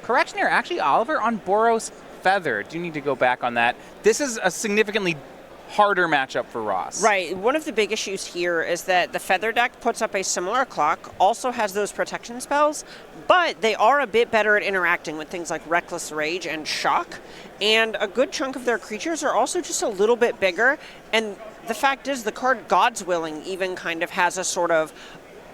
Correction here, actually Oliver on Boros Feather. Do need to go back on that. This is a significantly harder matchup for Ross. Right. One of the big issues here is that the Feather deck puts up a similar clock, also has those protection spells, but they are a bit better at interacting with things like Reckless Rage and Shock, and a good chunk of their creatures are also just a little bit bigger, and the fact is the card God's Willing even kind of has a sort of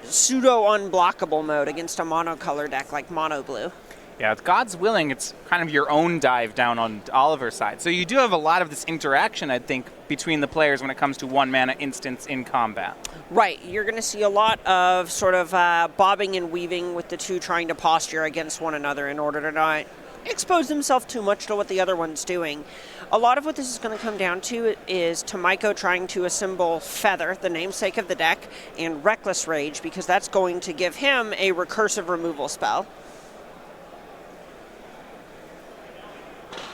pseudo-unblockable mode against a monocolor deck like Mono Blue. Yeah, with God's Willing, it's kind of your own dive down on Oliver's side. So you do have a lot of this interaction, I think, between the players when it comes to one mana instants in combat. Right. You're going to see a lot of sort of bobbing and weaving with the two trying to posture against one another in order to not expose themselves too much to what the other one's doing. A lot of what this is going to come down to is Tomajko trying to assemble Feather, the namesake of the deck, and Reckless Rage, because that's going to give him a recursive removal spell.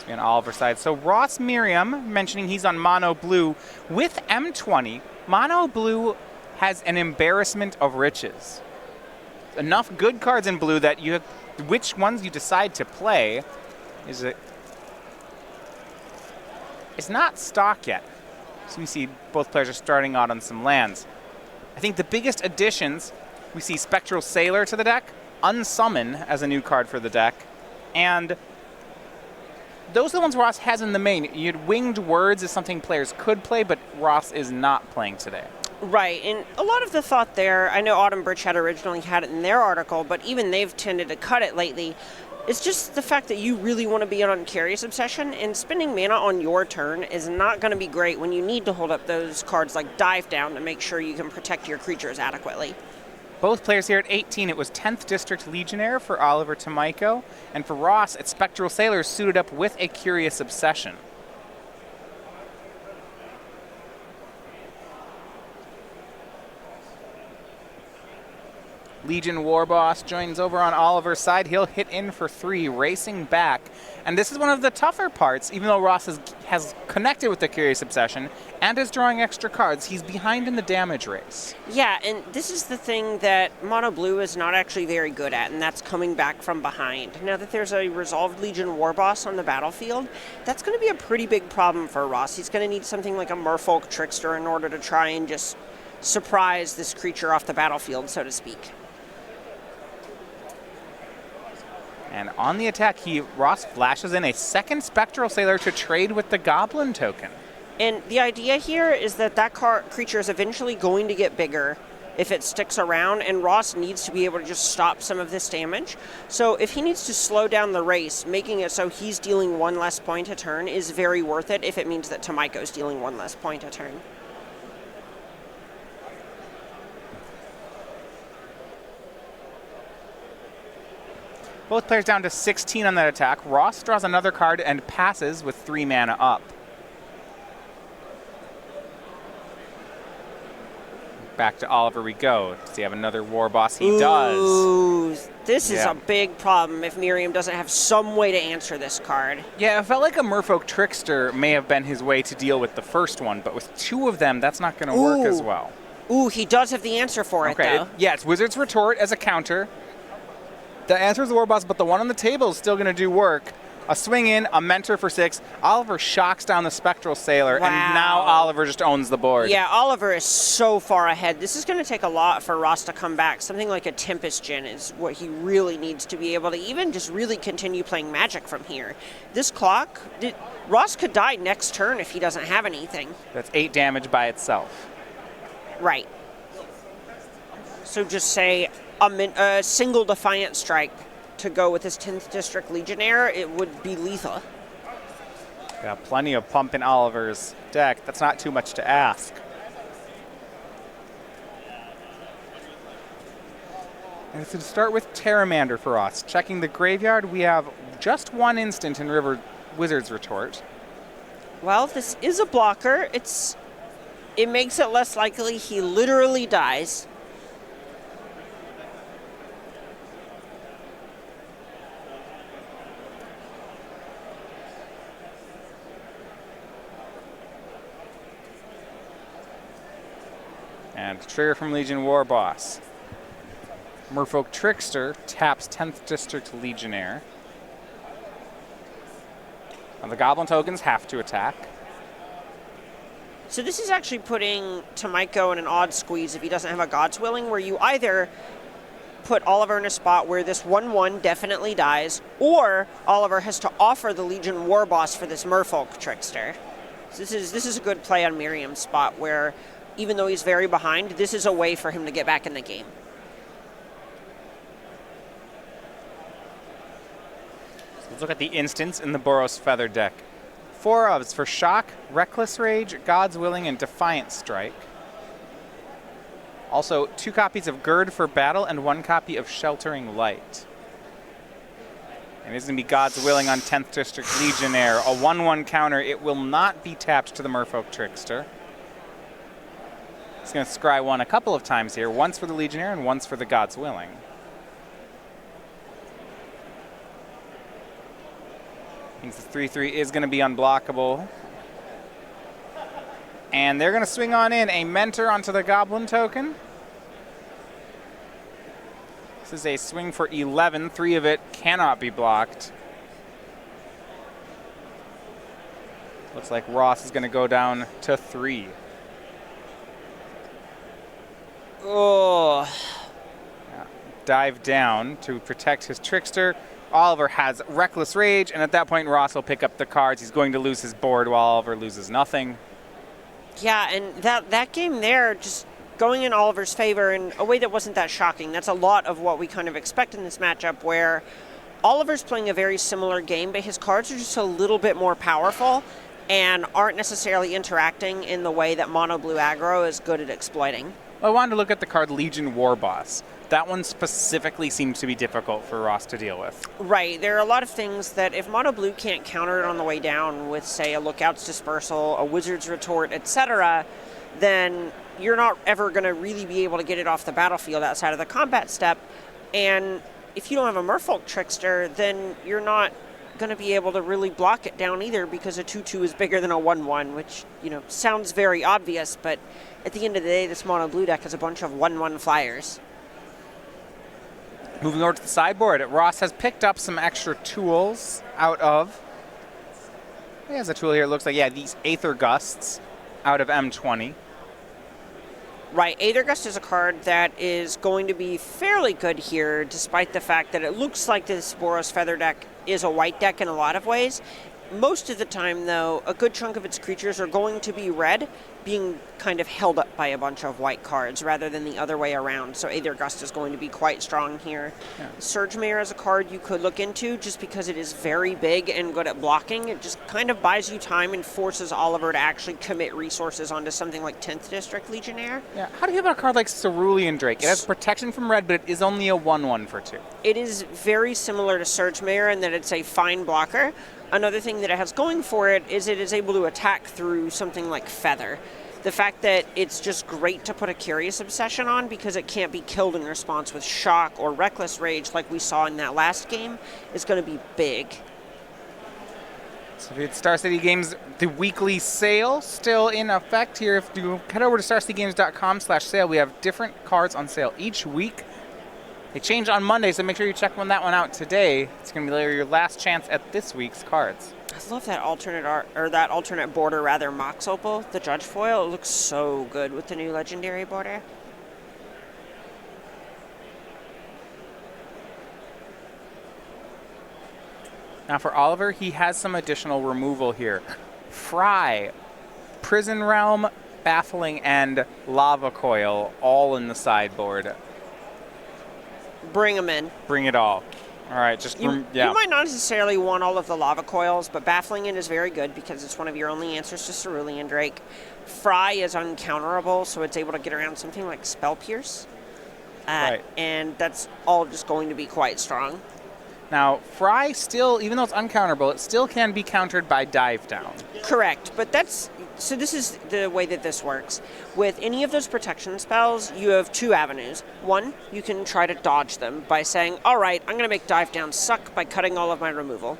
On Oliver's side. So Ross Merriam mentioning he's on Mono Blue with M20. Mono Blue has an embarrassment of riches. Enough good cards in blue that you have, which ones you decide to play is it. It's not stock yet. So we see both players are starting out on some lands. I think the biggest additions, we see Spectral Sailor to the deck, Unsummon as a new card for the deck, and those are the ones Ross has in the main. Winged Words is something players could play, but Ross is not playing today. Right, and a lot of the thought there, I know Autumn Birch had originally had it in their article, but even they've tended to cut it lately. It's just the fact that you really want to be on Curious Obsession, and spending mana on your turn is not going to be great when you need to hold up those cards like Dive Down to make sure you can protect your creatures adequately. Both players here at 18, it was 10th District Legionnaire for Oliver Tomajko, and for Ross, it's Spectral Sailor suited up with a Curious Obsession. Legion War Boss joins over on Oliver's side. He'll hit in for 3, racing back. And this is one of the tougher parts, even though Ross has connected with the Curious Obsession and is drawing extra cards, he's behind in the damage race. Yeah, and this is the thing that Mono Blue is not actually very good at, and that's coming back from behind. Now that there's a resolved Legion War Boss on the battlefield, that's going to be a pretty big problem for Ross. He's going to need something like a Merfolk Trickster in order to try and just surprise this creature off the battlefield, so to speak. And on the attack, Ross flashes in a second Spectral Sailor to trade with the Goblin token. And the idea here is that creature is eventually going to get bigger if it sticks around, and Ross needs to be able to just stop some of this damage. So if he needs to slow down the race, making it so he's dealing 1 less point a turn is very worth it if it means that Tomajko's dealing 1 less point a turn. Both players down to 16 on that attack. Ross draws another card and passes with 3 mana up. Back to Oliver we go. Does he have another War Boss? He does. This is a big problem if Merriam doesn't have some way to answer this card. Yeah, it felt like a Merfolk Trickster may have been his way to deal with the first one, but with 2 of them, that's not going to work as well. Ooh, he does have the answer for it, though. Yeah, it's Wizard's Retort as a counter. The answer is the War Boss, but the one on the table is still going to do work. A swing in, a Mentor for 6. Oliver shocks down the Spectral Sailor, and now Oliver just owns the board. Yeah, Oliver is so far ahead. This is going to take a lot for Ross to come back. Something like a Tempest Djinn is what he really needs to be able to even just really continue playing Magic from here. This clock, Ross could die next turn if he doesn't have anything. That's 8 damage by itself. Right. So just say a single Defiant Strike to go with his 10th District Legionnaire, it would be lethal. Got plenty of pump in Oliver's deck. That's not too much to ask. And to start with Terramander for us. Checking the graveyard, we have just 1 instant in Wizard's Retort. Well, this is a blocker. It makes it less likely he literally dies. And trigger from Legion War Boss. Merfolk Trickster taps 10th District Legionnaire. And the Goblin tokens have to attack. So this is actually putting Tomajko in an odd squeeze if he doesn't have a God's Willing, where you either put Oliver in a spot where this 1/1 definitely dies, or Oliver has to offer the Legion War Boss for this Merfolk Trickster. So this is a good play on Merriam's spot, where even though he's very behind, this is a way for him to get back in the game. So let's look at the instants in the Boros Feather deck. 4 ofs for Shock, Reckless Rage, God's Willing, and Defiant Strike. Also, 2 copies of Gird for Battle and 1 copy of Sheltering Light. And it's going to be God's Willing on 10th District Legionnaire. A 1/1 counter. It will not be tapped to the Merfolk Trickster. It's going to scry 1 a couple of times here. Once for the Legionnaire and once for the God's Willing. Means the 3/3 is going to be unblockable. And they're going to swing on in a Mentor onto the Goblin token. This is a swing for 11. 3 of it cannot be blocked. Looks like Ross is going to go down to 3. Oh. Yeah. Dive down to protect his Trickster. Oliver has Reckless Rage, and at that point, Ross will pick up the cards. He's going to lose his board while Oliver loses nothing. Yeah, and that game there, just going in Oliver's favor in a way that wasn't that shocking. That's a lot of what we kind of expect in this matchup, where Oliver's playing a very similar game, but his cards are just a little bit more powerful and aren't necessarily interacting in the way that Mono Blue Aggro is good at exploiting. I wanted to look at the card Legion War Boss. That one specifically seems to be difficult for Ross to deal with. Right. There are a lot of things that if Mono Blue can't counter it on the way down with, say, a Lookout's Dispersal, a Wizard's Retort, etc., then you're not ever going to really be able to get it off the battlefield outside of the combat step. And if you don't have a Merfolk Trickster, then you're not going to be able to really block it down either, because a 2/2 is bigger than a 1/1, which, sounds very obvious, but at the end of the day, this Mono Blue deck has a bunch of 1/1 flyers. Moving over to the sideboard, Ross has picked up some extra tools out of... He has a tool here, it looks like, these Aether Gusts out of M20. Right, Aether Gust is a card that is going to be fairly good here, despite the fact that it looks like this Boros Feather deck is a white deck in a lot of ways. Most of the time, though, a good chunk of its creatures are going to be red, being kind of held up by a bunch of white cards rather than the other way around. So Aether Gust is going to be quite strong here. Yeah. Surge Mare is a card you could look into just because it is very big and good at blocking. It just kind of buys you time and forces Oliver to actually commit resources onto something like 10th District Legionnaire. Yeah. How do you feel about a card like Cerulean Drake? It has protection from red, but it is only a 1/1 for 2. It is very similar to Surge Mare in that it's a fine blocker. Another thing that it has going for it is able to attack through something like Feather. The fact that it's just great to put a Curious Obsession on because it can't be killed in response with Shock or Reckless Rage like we saw in that last game is going to be big. So at Star City Games, the weekly sale still in effect here. If you head over to starcitygames.com/sale, we have different cards on sale each week. They change on Monday, so make sure you check that one out today. It's going to be your last chance at this week's cards. I love that alternate border rather, Mox Opal, the Judge foil. It looks so good with the new Legendary border. Now for Oliver, he has some additional removal here. Fry, Prison Realm, Baffling, and Lava Coil all in the sideboard. Bring them in. Bring it all. All right, You might not necessarily want all of the Lava Coils, but Baffling It is very good because it's one of your only answers to Cerulean Drake. Fry is uncounterable, so it's able to get around something like Spell Pierce. Right. And that's all just going to be quite strong. Now, Fry still, even though it's uncounterable, it still can be countered by Dive Down. Correct, but so this is the way that this works. With any of those protection spells, you have 2 avenues. One, you can try to dodge them by saying, all right, I'm going to make Dive Down suck by cutting all of my removal.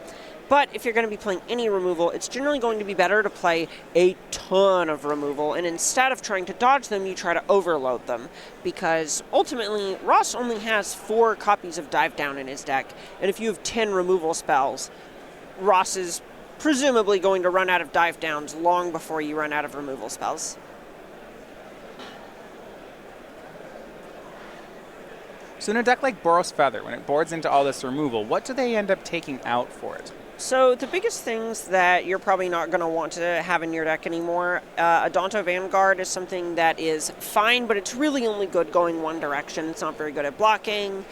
But if you're going to be playing any removal, it's generally going to be better to play a ton of removal, and instead of trying to dodge them, you try to overload them. Because ultimately, Ross only has 4 copies of Dive Down in his deck, and if you have 10 removal spells, Ross's presumably going to run out of dive downs long before you run out of removal spells. So in a deck like Boros Feather, when it boards into all this removal, what do they end up taking out for it? So the biggest things that you're probably not going to want to have in your deck anymore, Adonto Vanguard is something that is fine, but it's really only good going one direction. It's not very good at blocking,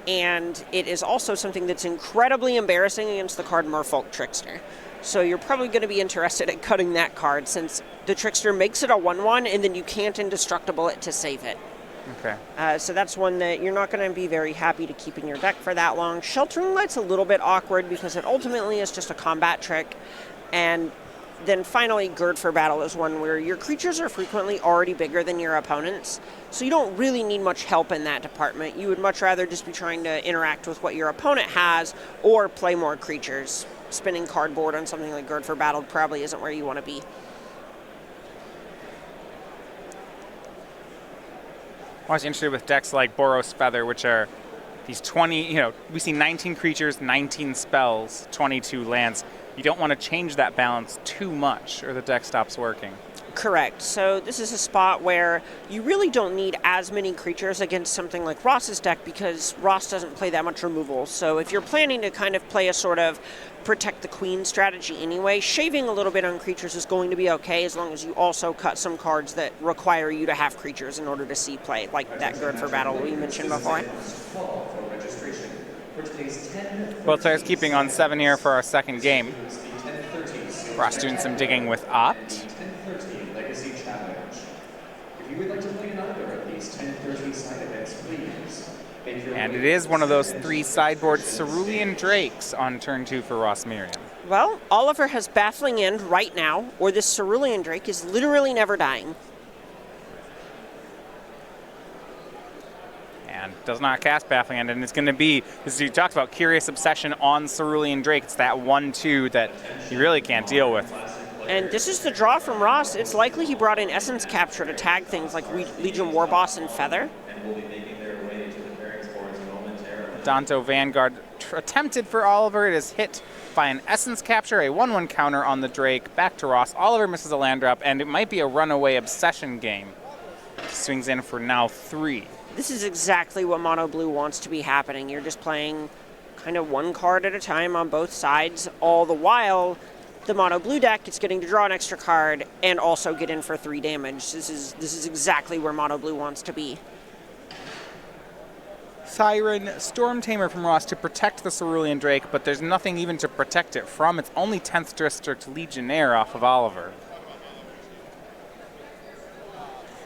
and it is also something that's incredibly embarrassing against the card Merfolk Trickster. So you're probably going to be interested in cutting that card, since the Trickster makes it a 1/1, and then you can't indestructible it to save it. Okay. So that's one that you're not going to be very happy to keep in your deck for that long. Sheltering Light's a little bit awkward because it ultimately is just a combat trick. And then finally, Gird for Battle is one where your creatures are frequently already bigger than your opponents, so you don't really need much help in that department. You would much rather just be trying to interact with what your opponent has or play more creatures. Spinning cardboard on something like Gird for Battle probably isn't where you want to be. I was interested with decks like Boros Feather, which are these 20, we see 19 creatures, 19 spells, 22 lands. You don't want to change that balance too much or the deck stops working. Correct. So this is a spot where you really don't need as many creatures against something like Ross's deck because Ross doesn't play that much removal. So if you're planning to kind of play a sort of protect the queen strategy anyway, shaving a little bit on creatures is going to be okay as long as you also cut some cards that require you to have creatures in order to see play, like that Gird for Battle we mentioned before. Both players keeping on 7 here for our second game. Ross doing some digging with Opt. And it is one of those 3 sideboard Cerulean Drakes on turn 2 for Ross Merriam. Well, Oliver has Baffling End right now, or this Cerulean Drake is literally never dying. And does not cast Baffling End, and it's going to be, as you talked about, Curious Obsession on Cerulean Drake. It's that 1/2 that you really can't deal with. And this is the draw from Ross. It's likely he brought in Essence Capture to tag things like Legion Warboss and Feather. Adonto Vanguard attempted for Oliver. It is hit by an Essence Capture, a 1/1 counter on the Drake. Back to Ross. Oliver misses a land drop, and it might be a runaway Obsession game. Swings in for now 3. This is exactly what Mono Blue wants to be happening. You're just playing kind of one card at a time on both sides, all the while the Mono Blue deck is getting to draw an extra card and also get in for 3 damage. This is exactly where Mono Blue wants to be. Siren Storm Tamer from Ross to protect the Cerulean Drake, but there's nothing even to protect it from. It's only 10th District Legionnaire off of Oliver.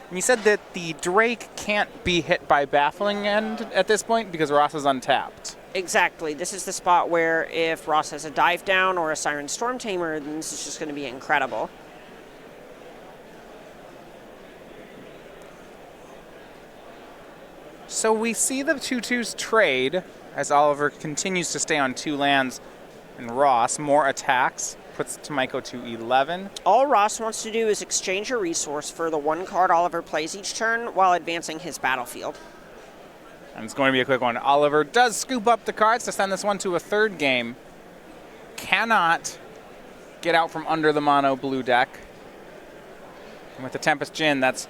And you said that the Drake can't be hit by Baffling End at this point because Ross is untapped. Exactly. This is the spot where if Ross has a Dive Down or a Siren Storm Tamer, then this is just going to be incredible. So we see the 2/2s trade as Oliver continues to stay on 2 lands, and Ross more attacks, puts Tomajko to 11. All Ross wants to do is exchange a resource for the 1 card Oliver plays each turn while advancing his battlefield. And it's going to be a quick one. Oliver does scoop up the cards to send this one to a 3rd game. Cannot get out from under the Mono Blue deck. And with the Tempest Djinn, that's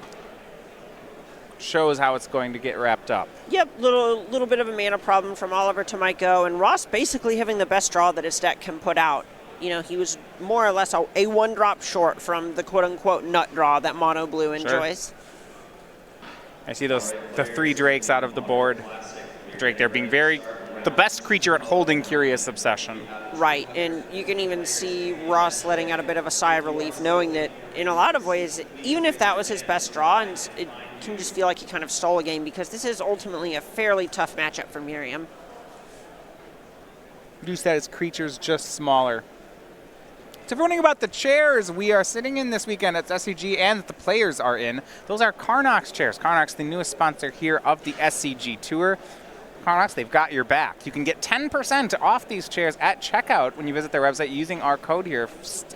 shows how it's going to get wrapped up. Yep, little bit of a mana problem from Oliver Tomajko, and Ross basically having the best draw that his deck can put out. He was more or less a 1-drop short from the quote-unquote nut draw that Mono Blue enjoys. Sure. I see the 3 Drakes out of the board. The Drake there being the best creature at holding Curious Obsession. Right, and you can even see Ross letting out a bit of a sigh of relief, knowing that in a lot of ways, even if that was his best draw, and it can just feel like he kind of stole a game because this is ultimately a fairly tough matchup for Merriam. Reduce that as creatures just smaller. So if you're wondering about the chairs we are sitting in this weekend at SCG and that the players are in, those are Karnox chairs. Karnox, the newest sponsor here of the SCG Tour. Karnox, they've got your back. You can get 10% off these chairs at checkout when you visit their website using our code here,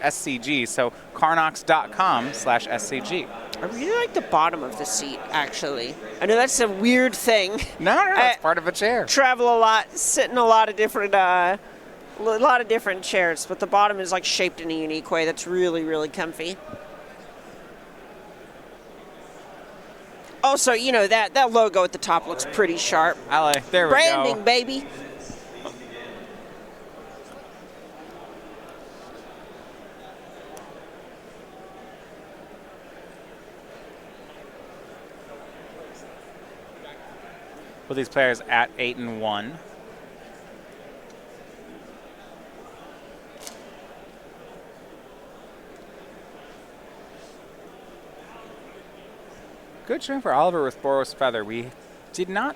SCG. So karnox.com/SCG. I really like the bottom of the seat, actually. I know that's a weird thing. No, it's part of a chair. Travel a lot, sit in a lot of different A lot of different chairs, but the bottom is like shaped in a unique way that's really, really comfy. Also, you know, that logo at the top looks pretty sharp. There we go. Branding, baby. With these players at 8-1. Good showing for Oliver with Boros Feather. We did not.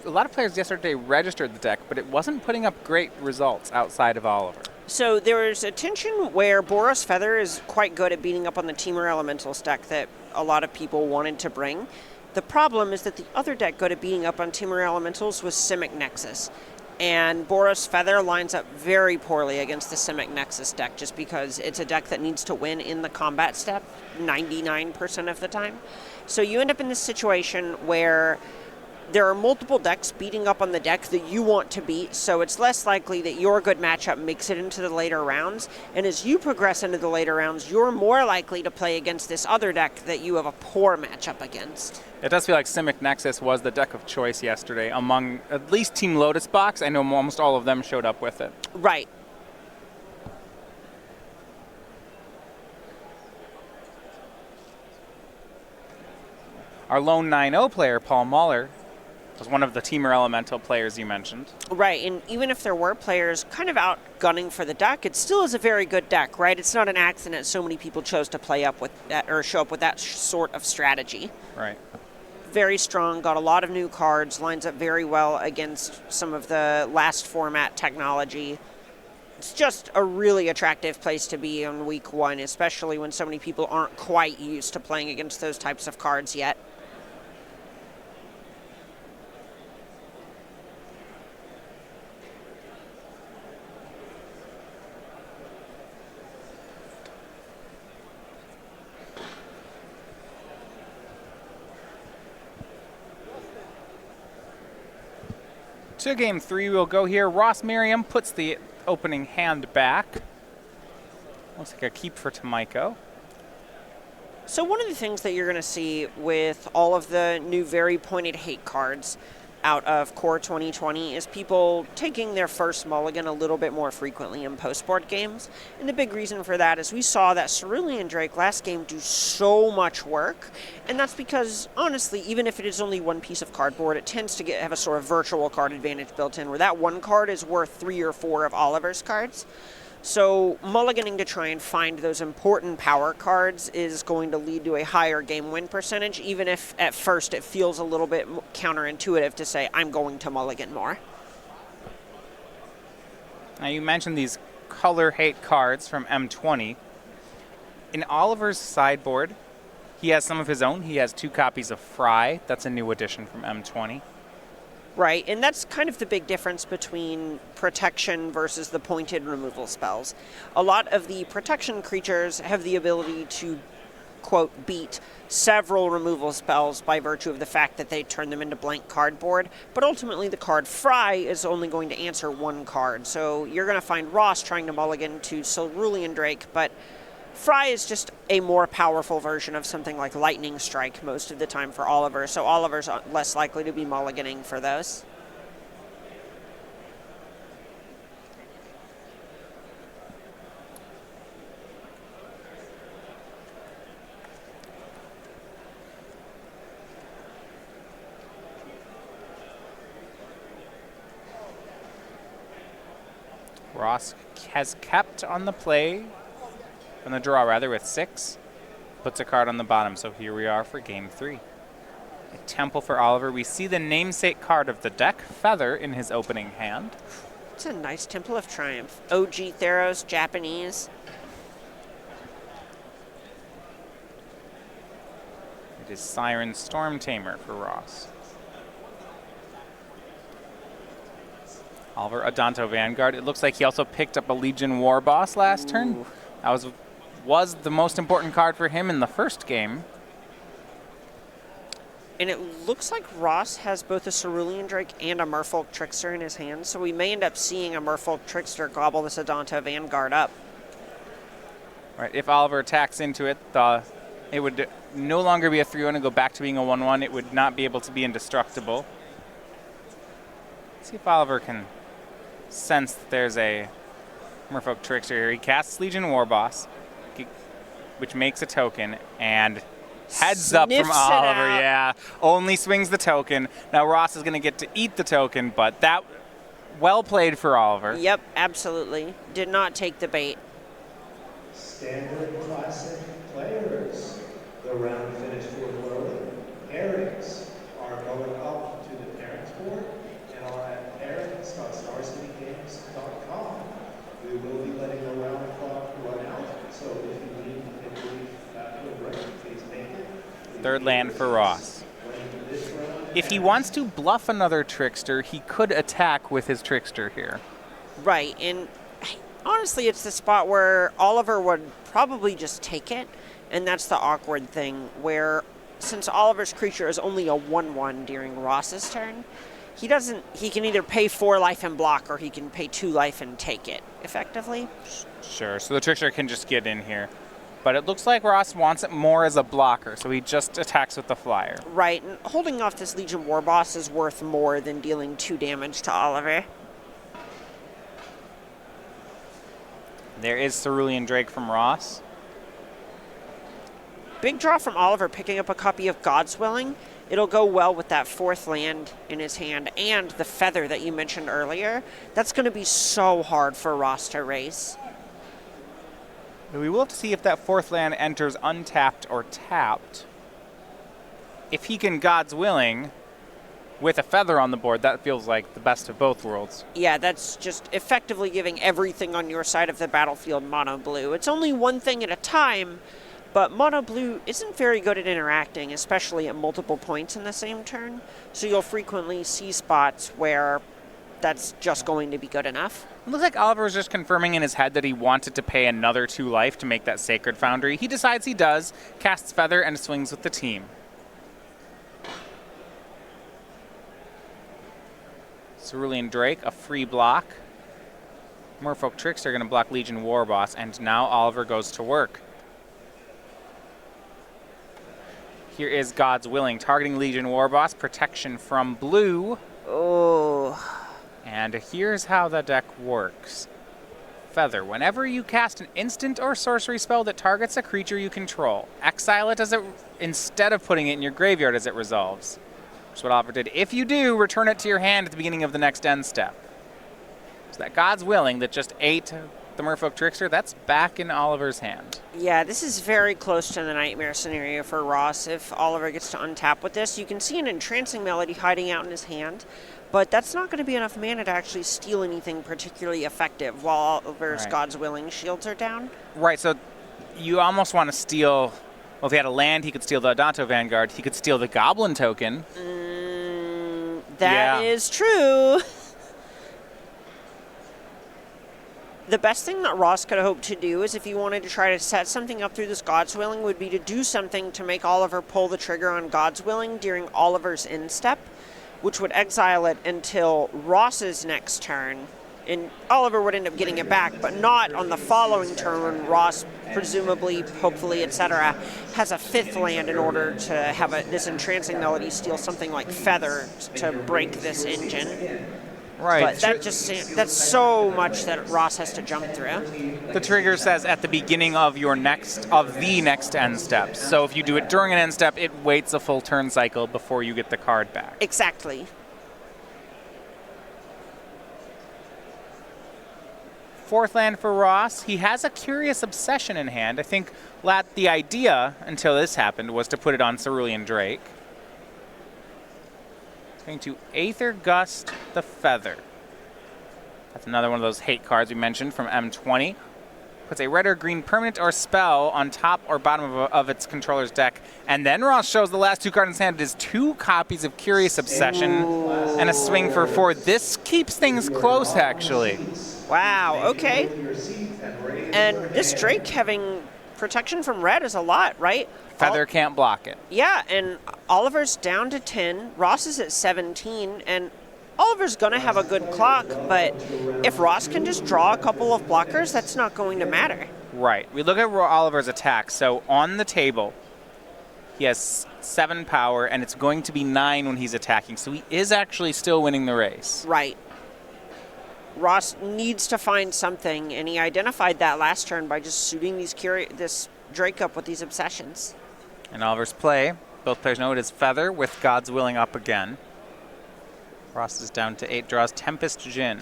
A lot of players yesterday registered the deck, but it wasn't putting up great results outside of Oliver. So there's a tension where Boros Feather is quite good at beating up on the Temur Elementals deck that a lot of people wanted to bring. The problem is that the other deck good at beating up on Temur Elementals was Simic Nexus. And Boros Feather lines up very poorly against the Simic Nexus deck just because it's a deck that needs to win in the combat step 99% of the time. So you end up in this situation where there are multiple decks beating up on the deck that you want to beat, so it's less likely that your good matchup makes it into the later rounds. And as you progress into the later rounds, you're more likely to play against this other deck that you have a poor matchup against. It does feel like Simic Nexus was the deck of choice yesterday among at least Team Lotus Box. I know almost all of them showed up with it. Right. Our lone 9-0 player, Paul Mahler, was one of the Temur Elemental players you mentioned. Right, and even if there were players kind of out gunning for the deck, it still is a very good deck, right? It's not an accident so many people chose to play up with that or show up with that sort of strategy. Right. Very strong, got a lot of new cards, lines up very well against some of the last format technology. It's just a really attractive place to be on week one, especially when so many people aren't quite used to playing against those types of cards yet. To game 3 we'll go here. Ross Merriam puts the opening hand back. Looks like a keep for Tomajko. So one of the things that you're going to see with all of the new very pointed hate cards out of Core 2020 is people taking their first mulligan a little bit more frequently in post-board games. And the big reason for that is we saw that Cerulean Drake last game do so much work. And that's because, honestly, even if it is only one piece of cardboard, it tends to have a sort of virtual card advantage built in, where that one card is worth 3 or 4 of Oliver's cards. So mulliganing to try and find those important power cards is going to lead to a higher game win percentage, even if at first it feels a little bit counterintuitive to say, I'm going to mulligan more. Now you mentioned these color hate cards from M20. In Oliver's sideboard, he has some of his own. He has 2 copies of Fry. That's a new addition from M20. Right, and that's kind of the big difference between protection versus the pointed removal spells. A lot of the protection creatures have the ability to, quote, beat several removal spells by virtue of the fact that they turn them into blank cardboard, but ultimately the card Fry is only going to answer 1 card. So you're going to find Ross trying to mulligan to Cerulean Drake, but Fry is just a more powerful version of something like Lightning Strike most of the time for Oliver, so Oliver's less likely to be mulliganing for those. Ross has kept on the play, on the draw rather, with 6. Puts a card on the bottom, so here we are for game 3. A Temple for Oliver. We see the namesake card of the deck, Feather, in his opening hand. It's a nice Temple of Triumph. OG Theros, Japanese. It is Siren Storm Tamer for Ross. Oliver, Adanto Vanguard. It looks like he also picked up a Legion War Boss last turn. That was the most important card for him in the first game. And it looks like Ross has both a Cerulean Drake and a Merfolk Trickster in his hand, so we may end up seeing a Merfolk Trickster gobble this Adonto Vanguard up. Right, if Oliver attacks into it, it would no longer be a 3-1 and go back to being a 1-1. It would not be able to be indestructible. Let's see if Oliver can sense that there's a Merfolk Trickster here. He casts Legion Warboss, which makes a token, and heads up from Oliver. Yeah, only swings the token. Now Ross is going to get to eat the token, but that well played for Oliver. Yep, absolutely. Did not take the bait. Standard classic players. The round finished for Merriam. Pairings are going up to the parents board and are at pairings.starcitygames.com. We will be letting the round clock run out, so if you need a brief break, please make it. Third land for Ross. If he wants to bluff another Trickster, he could attack with his Trickster here. Right, and honestly, it's the spot where Oliver would probably just take it, and that's the awkward thing, where since Oliver's creature is only a 1-1 during Ross's turn, he can either pay 4 life and block, or he can pay 2 life and take it, effectively. Sure, so the Trickster can just get in here. But it looks like Ross wants it more as a blocker, so he just attacks with the flyer. Right, and holding off this Legion Warboss is worth more than dealing 2 damage to Oliver. There is Cerulean Drake from Ross. Big draw from Oliver picking up a copy of God's Willing. It'll go well with that 4th land in his hand and the feather that you mentioned earlier. That's going to be so hard for Ross to race. We will have to see if that 4th land enters untapped or tapped. If he can God's Willing with a feather on the board, that feels like the best of both worlds. Yeah, that's just effectively giving everything on your side of the battlefield mono blue. It's only one thing at a time, but mono blue isn't very good at interacting, especially at multiple points in the same turn. So you'll frequently see spots where that's just going to be good enough. It looks like Oliver was just confirming in his head that he wanted to pay another 2 life to make that Sacred Foundry. He decides he does, casts Feather, and swings with the team. Cerulean Drake, a free block. Merfolk Trickster are going to block Legion Warboss, and now Oliver goes to work. Here is God's Willing, targeting Legion Warboss, protection from blue. Oh. And here's how the deck works. Feather. Whenever you cast an instant or sorcery spell that targets a creature you control, exile it instead of putting it in your graveyard as it resolves. That's what Oliver did. If you do, return it to your hand at the beginning of the next end step. So that God's Willing that just ate the Merfolk Trickster, that's back in Oliver's hand. Yeah, this is very close to the nightmare scenario for Ross. If Oliver gets to untap with this, you can see an Entrancing Melody hiding out in his hand, but that's not going to be enough mana to actually steal anything particularly effective while Oliver's God's Willing shields are down. Right, so you almost want to steal... Well, if he had a land, he could steal the Adonto Vanguard. He could steal the Goblin token. That is true. The best thing that Ross could hope to do is if he wanted to try to set something up through this God's Willing would be to do something to make Oliver pull the trigger on God's Willing during Oliver's instep, which would exile it until Ross's next turn. And Oliver would end up getting it back, but not on the following turn when Ross, presumably, hopefully, etc., has a 5th land in order to have this Entrancing Melody steal something like Feather to break this engine. Right. But that's so much that Ross has to jump through. The trigger says at the beginning of the next end step. So if you do it during an end step, it waits a full turn cycle before you get the card back. Exactly. 4th land for Ross. He has a Curious Obsession in hand. I think the idea, until this happened, was to put it on Cerulean Drake. He's going to Aether Gust the Feather. That's another one of those hate cards we mentioned from M20. Puts a red or green permanent or spell on top or bottom of its controller's deck. And then Ross shows the last 2 cards in his hand. It is 2 copies of Curious Obsession and a swing for 4. This keeps things close, actually. Wow, okay. And this Drake having protection from red is a lot, right? Feather can't block it. Yeah, and Oliver's down to 10. Ross is at 17, and Oliver's going to have a good clock, but if Ross can just draw a couple of blockers, that's not going to matter. Right. We look at Oliver's attack. So on the table, he has 7 power, and it's going to be 9 when he's attacking. So he is actually still winning the race. Right. Ross needs to find something, and he identified that last turn by just suiting this Drake up with these obsessions. And Oliver's play, both players know it is Feather with God's Willing up again. Ross is down to 8, draws Tempest Djinn.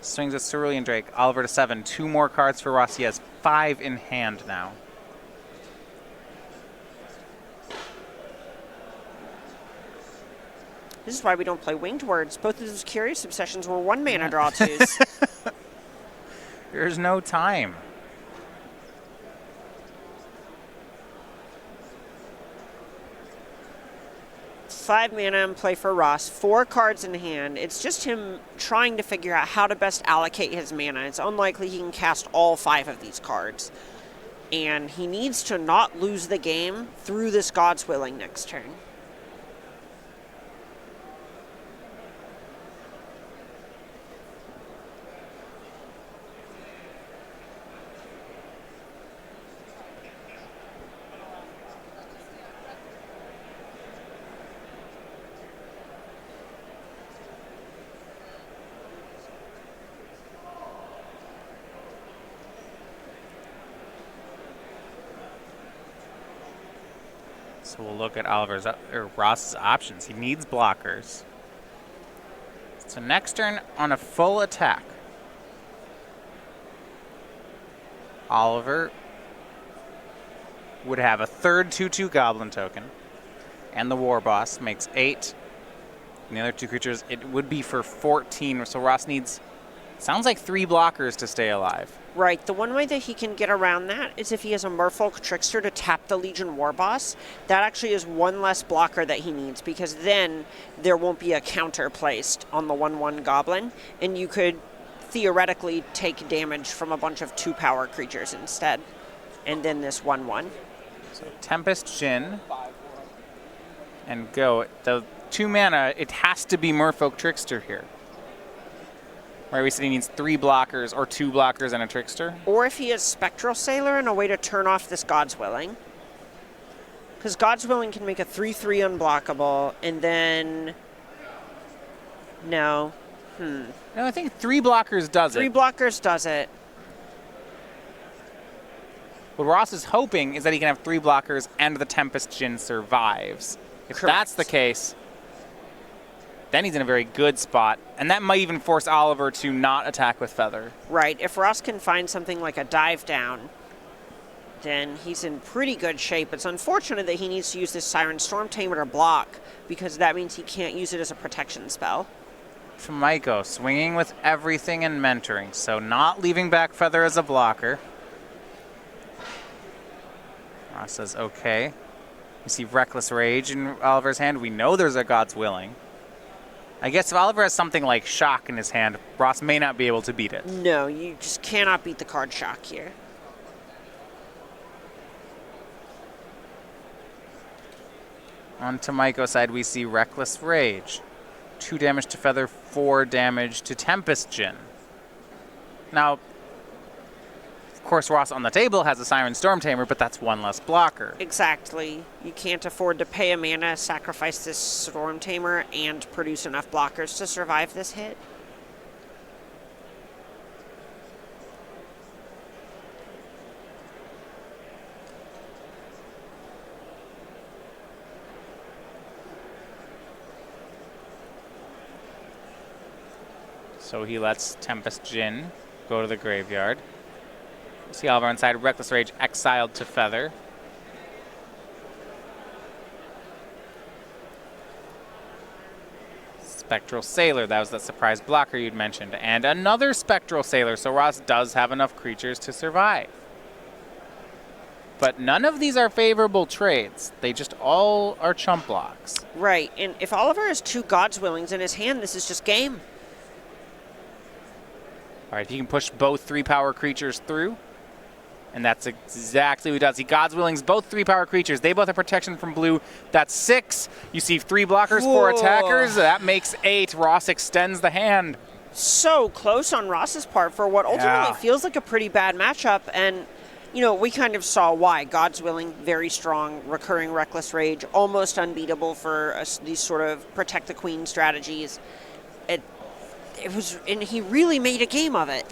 Swings at Cerulean Drake, Oliver to 7. 2 more cards for Ross. He has 5 in hand now. This is why we don't play Winged Words. Both of those Curious Obsessions were 1 mana draw twos. There's no time. Five mana in play for Ross, 4 cards in hand. It's just him trying to figure out how to best allocate his mana. It's unlikely he can cast all 5 of these cards. And he needs to not lose the game through this God's Willing next turn. So we'll look at Ross's options. He needs blockers. So next turn on a full attack, Oliver would have a third 2/2 Goblin token, and the War Boss makes 8. And the other 2 creatures, it would be for 14. So Ross needs, sounds like 3 blockers to stay alive. Right, the one way that he can get around that is if he has a Merfolk Trickster to tap the Legion War Boss. That actually is 1 less blocker that he needs, because then there won't be a counter placed on the 1/1 Goblin, and you could theoretically take damage from a bunch of 2-power creatures instead. And then this 1/1. So Tempest Djinn and go. The 2 mana, it has to be Merfolk Trickster here. Right, we said he needs 3 blockers or 2 blockers and a Trickster. Or if he has Spectral Sailor and a way to turn off this God's Willing. Because God's Willing can make a 3/3 unblockable, and then... No. No, I think 3 blockers does 3 it. blockers does it. What Ross is hoping is that he can have 3 blockers and the Tempest Djinn survives. If Correct. that's the case, then he's in a very good spot. And that might even force Oliver to not attack with Feather. Right. If Ross can find something like a dive down, then he's in pretty good shape. It's unfortunate that he needs to use this Siren Storm Tamer to block, because that means he can't use it as a protection spell. Tomajko swinging with everything and mentoring, so not leaving back Feather as a blocker. Ross says, okay. We see Reckless Rage in Oliver's hand. We know there's a God's Willing. I guess if Oliver has something like Shock in his hand, Ross may not be able to beat it. No, you just cannot beat the card Shock here. On Tomajko's side, we see Reckless Rage. 2 damage to Feather, 4 damage to Tempest Djinn. Now, of course, Ross on the table has a Siren Storm Tamer, but that's 1 less blocker. Exactly. You can't afford to pay a mana, sacrifice this Storm Tamer, and produce enough blockers to survive this hit. So he lets Tempest Djinn go to the graveyard. See Oliver inside, Reckless Rage exiled to Feather. Spectral Sailor, that was that surprise blocker you'd mentioned. And another Spectral Sailor, so Ross does have enough creatures to survive. But none of these are favorable trades. They just all are chump blocks. Right, and if Oliver has 2 God's Willings in his hand, this is just game. All right, he can push both 3-power creatures through. And that's exactly what he does. He God's Willings both 3-power creatures. They both have protection from blue. That's 6. You see 3 blockers, 4 attackers. That makes 8. Ross extends the hand. So close on Ross's part for what ultimately feels like a pretty bad matchup. And, you know, we kind of saw why. God's Willing, very strong, recurring Reckless Rage, almost unbeatable for these sort of protect the queen strategies. It was, and he really made a game of it.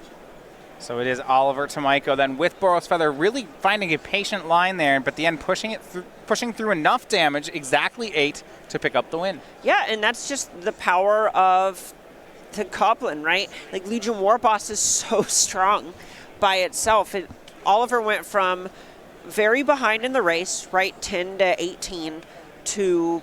So it is Oliver Tomajko then with Boros Feather, really finding a patient line there, but at the end pushing through enough damage, exactly 8, to pick up the win. Yeah, and that's just the power of the Goblin, right? Like, Legion War Boss is so strong by itself. Oliver went from very behind in the race, right, 10 to 18, to